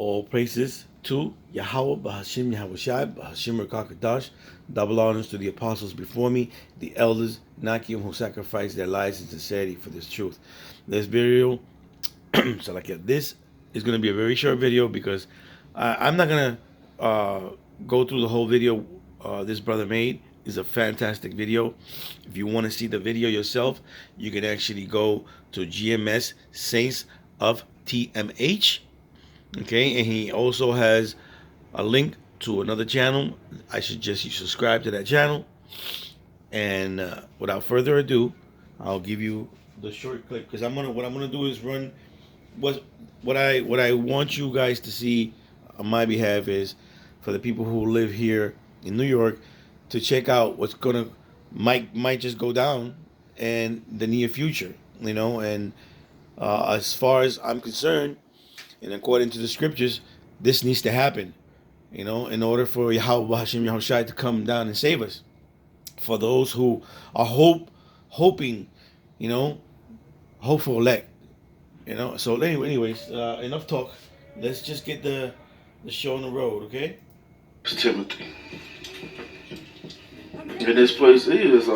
All praises to Yahweh, Bahashim Yahushai, Bahashim Rakakadash. Double honors to the apostles before me, the elders, Nakim, who sacrificed their lives in sincerity for this truth. This video, so like this is going to be a very short video because I'm not going to go through the whole video this brother made. Is a fantastic video. If you want to see the video yourself, you can actually go to GMS Saints of TMH. Okay, and he also has a link to another channel. I suggest you subscribe to that channel. And without further ado, I'll give you the short clip because what I'm gonna do is run what I want you guys to see on my behalf is for the people who live here in New York to check out what's gonna might just go down in the near future, and as far as I'm concerned, and according to the scriptures, this needs to happen, in order for Yahweh Hashem Yahushai to come down and save us. For those who are hoping, hopeful elect, So anyways, enough talk. Let's just get the show on the road, okay? Timothy. And this place is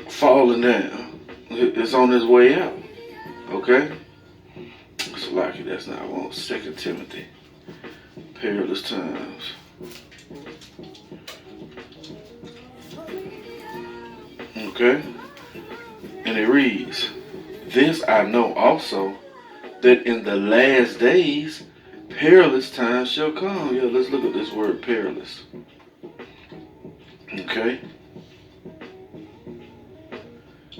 falling down. It's on its way out. Okay? It's lucky that's not one. 2 Timothy. Perilous times. Okay? And it reads, "This I know also, that in the last days perilous times shall come." Yeah, let's look at this word perilous. Okay?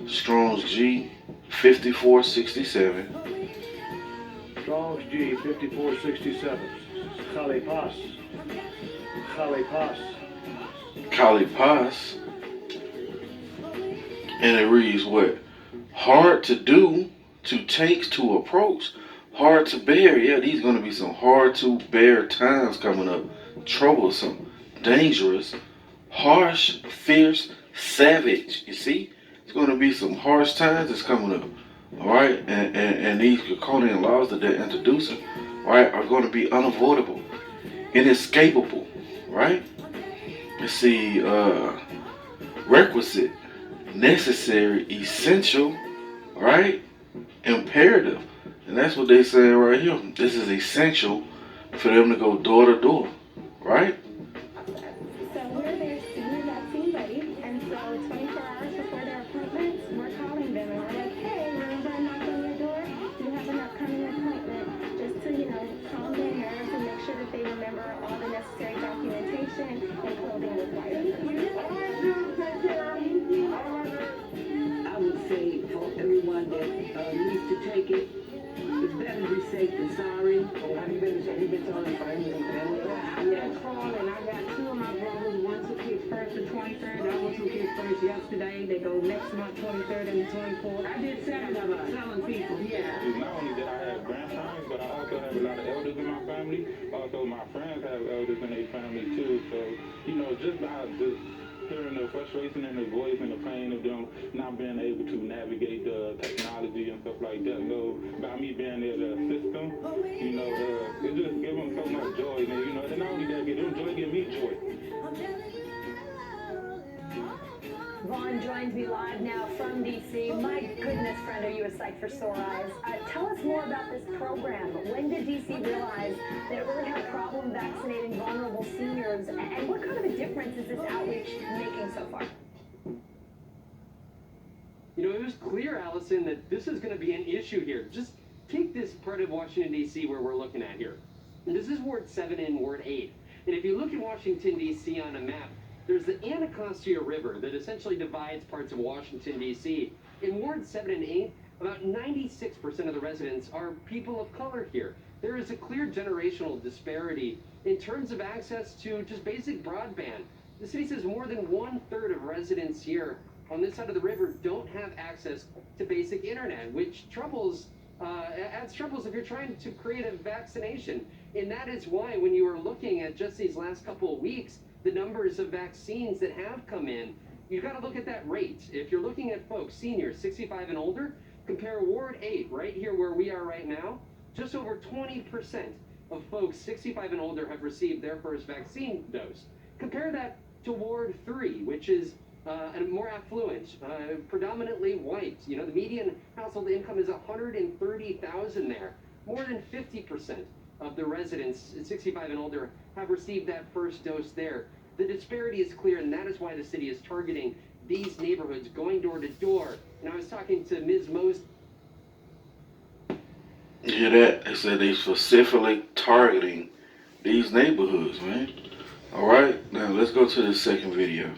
Strong's G 5467. Strong's G 5467. Khalipas. Khalipas. Khalipas. And it reads what? Hard to do, to take, to approach, hard to bear. Yeah, these are going to be some hard to bear times coming up. Troublesome, dangerous, harsh, fierce, savage. You see? It's going to be some harsh times that's coming up. All right? And these draconian laws that they're introducing, right, are going to be unavoidable, inescapable, right? You see, requisite, necessary, essential, right? Imperative. And that's what they're saying right here. This is essential for them to go door to door, right? So we're their senior vaccine buddy, and so 24 hours before their appointments, we're calling them and we're like, hey, remember I knocked on your door? You have an upcoming appointment, just to, calm their nerves and make sure that they remember all the necessary documentation and clothing required. I would say for everyone that needs to take it, it's better to be safe than sorry. Have you been telling friends and family? I got called and I got two of my brothers. One took his first the 23rd, the other one took his first yesterday. They go next month, 23rd and the 24th. I did 7 of us, telling people, yeah. Not only did I have grandparents, but I also have a lot of elders in my family. Also, my friends have elders in their family too. So, just by just hearing the frustration in their voice and the pain of them not being able to navigate the technology and stuff like that. So by me being there to assist them, it just gives them so much joy. And not only that, give them joy, give me joy. Vaughn joins me live now from D.C. My goodness, friend, are you a sight for sore eyes? Tell us more about this program. When did D.C. realize that it really had a problem vaccinating vulnerable seniors? And what kind of a difference is this outreach making so far? It was clear, Allison, that this is going to be an issue here. Just take this part of Washington, D.C. where we're looking at here. And this is Ward 7 and Ward 8. And if you look at Washington, D.C. on a map, there's the Anacostia River that essentially divides parts of Washington, D.C. In Ward 7 and 8, about 96% of the residents are people of color here. There is a clear generational disparity in terms of access to just basic broadband. The city says more than 1/3 of residents here on this side of the river don't have access to basic internet, which adds troubles if you're trying to create a vaccination. And that is why when you are looking at just these last couple of weeks, the numbers of vaccines that have come in, you've got to look at that rate. If you're looking at folks, seniors, 65 and older, compare Ward 8 right here where we are right now, just over 20% of folks 65 and older have received their first vaccine dose. Compare that to Ward 3, which is more affluent, predominantly white. You know, the median household income is $130,000 there. More than 50% of the residents 65 and older have received that first dose there. The disparity is clear, and that is why the city is targeting these neighborhoods, going door to door. And I was talking to Ms. Mose. You hear that? They said they specifically targeting these neighborhoods, man. All right, now let's go to the second video.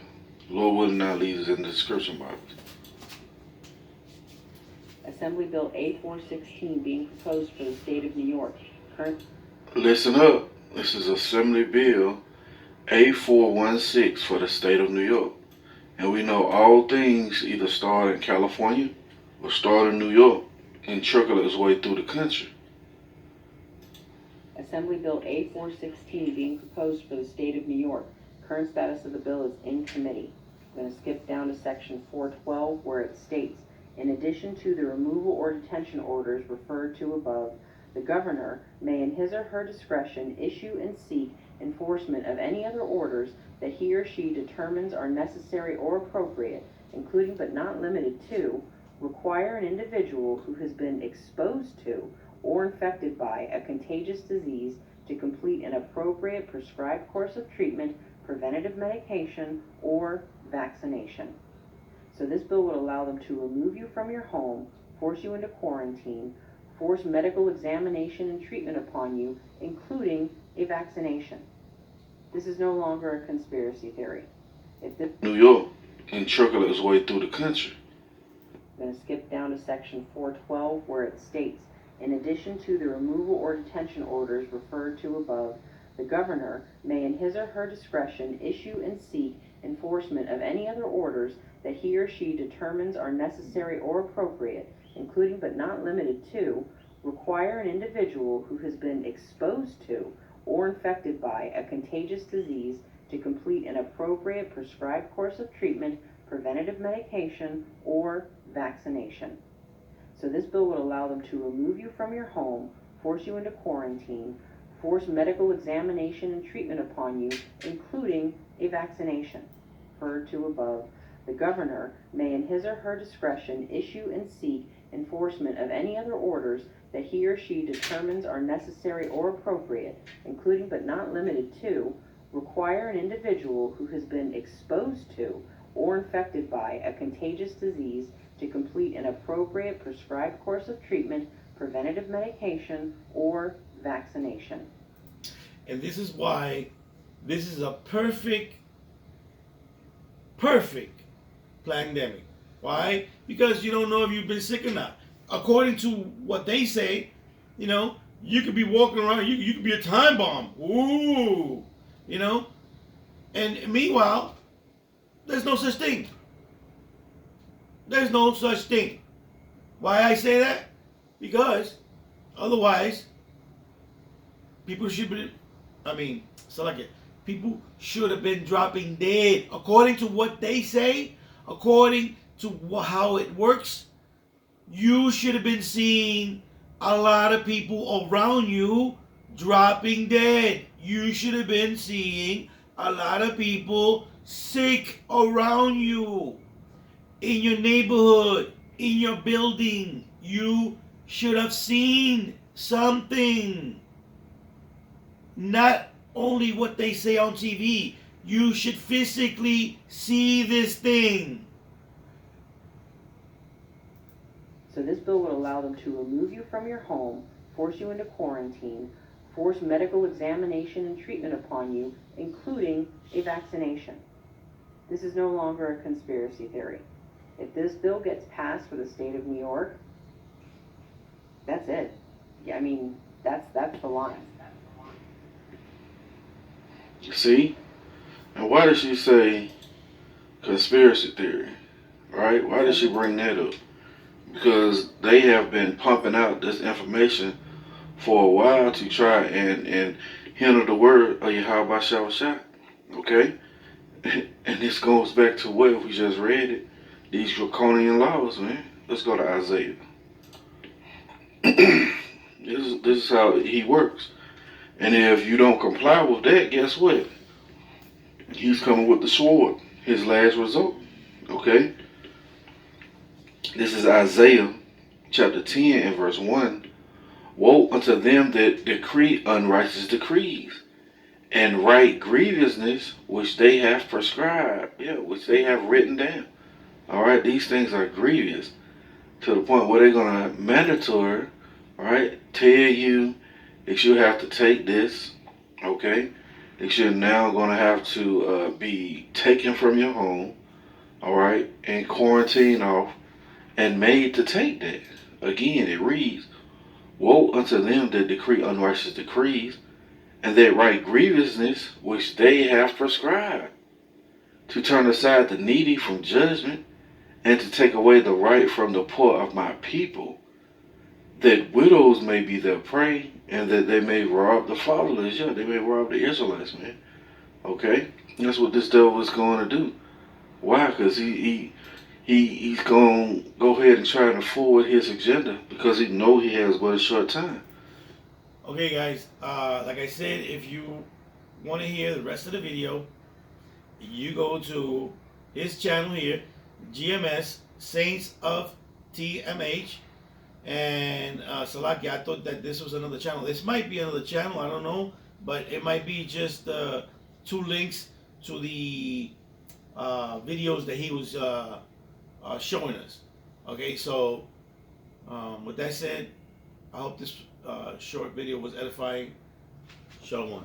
Lord willing, I'll leave it in the description box. Assembly Bill A416 being proposed for the state of New York. Listen up. This is Assembly Bill A416 for the state of New York. And we know all things either start in California or start in New York and trickle its way through the country. Assembly Bill A416 being proposed for the state of New York. Current status of the bill is in committee. I'm going to skip down to section 412 where it states, in addition to the removal or detention orders referred to above, the governor may in his or her discretion issue and seek enforcement of any other orders that he or she determines are necessary or appropriate, including but not limited to, require an individual who has been exposed to or infected by a contagious disease to complete an appropriate prescribed course of treatment, preventative medication, or vaccination. So this bill would allow them to remove you from your home, force you into quarantine, force medical examination and treatment upon you, including a vaccination. This is no longer a conspiracy theory. New York and trickle its way through the country. I'm going to skip down to section 412 where it states, in addition to the removal or detention orders referred to above, the governor may in his or her discretion issue and seek enforcement of any other orders that he or she determines are necessary or appropriate, including but not limited to, require an individual who has been exposed to or infected by a contagious disease to complete an appropriate prescribed course of treatment, preventative medication, or vaccination. So this bill would allow them to remove you from your home, force you into quarantine, force medical examination and treatment upon you, including a vaccination. Referred to above, the governor may in his or her discretion issue and seek enforcement of any other orders that he or she determines are necessary or appropriate, including but not limited to, require an individual who has been exposed to or infected by a contagious disease to complete an appropriate prescribed course of treatment, preventative medication, or vaccination. And this is why this is a perfect pandemic. Why? Because you don't know if you've been sick or not. According to what they say, you know, you could be walking around, you could be a time bomb. Ooh, you know? And meanwhile, there's no such thing. There's no such thing. Why I say that? Because otherwise, people should be, people should have been dropping dead. According to what they say, according to how it works, you should have been seeing a lot of people around you dropping dead. You should have been seeing a lot of people sick around you. In your neighborhood, in your building, you should have seen something. Not only what they say on TV. You should physically see this thing. So this bill would allow them to remove you from your home, force you into quarantine, force medical examination and treatment upon you, including a vaccination. This is no longer a conspiracy theory. If this bill gets passed for the state of New York, that's it. Yeah, I mean, that's the line. See? And why did she say conspiracy theory? Right? Why did she bring that up? Because they have been pumping out this information for a while to try and hinder the word of Yahweh Shah. Okay? And this goes back to what we just read it. These draconian laws, man. Let's go to Isaiah. This is how he works. And if you don't comply with that, guess what? He's coming with the sword, his last result. Okay? This is Isaiah chapter 10 and verse 1. Woe unto them that decree unrighteous decrees, and write grievousness which they have prescribed, which they have written down. All right, these things are grievous to the point where they're gonna mandatory, right? Tell you that you have to take this, okay? That you're now gonna have to be taken from your home, all right, and quarantined off, and made to take that. Again, it reads, "Woe unto them that decree unrighteous decrees, and that write grievousness which they have prescribed, to turn aside the needy from judgment, and to take away the right from the poor of my people, that widows may be their prey, and that they may rob the fatherless." Yeah, they may rob the Israelites, man. Okay? That's what this devil is going to do. Why? Because he's going to go ahead and try to forward his agenda, because he know he has but a short time. Okay, guys, like I said, if you want to hear the rest of the video, you go to his channel here, GMS, Saints of TMH, and Salaki, I thought that this was another channel. This might be another channel, I don't know, but it might be just 2 links to the videos that he was showing us. Okay, so with that said, I hope this short video was edifying. Shalom.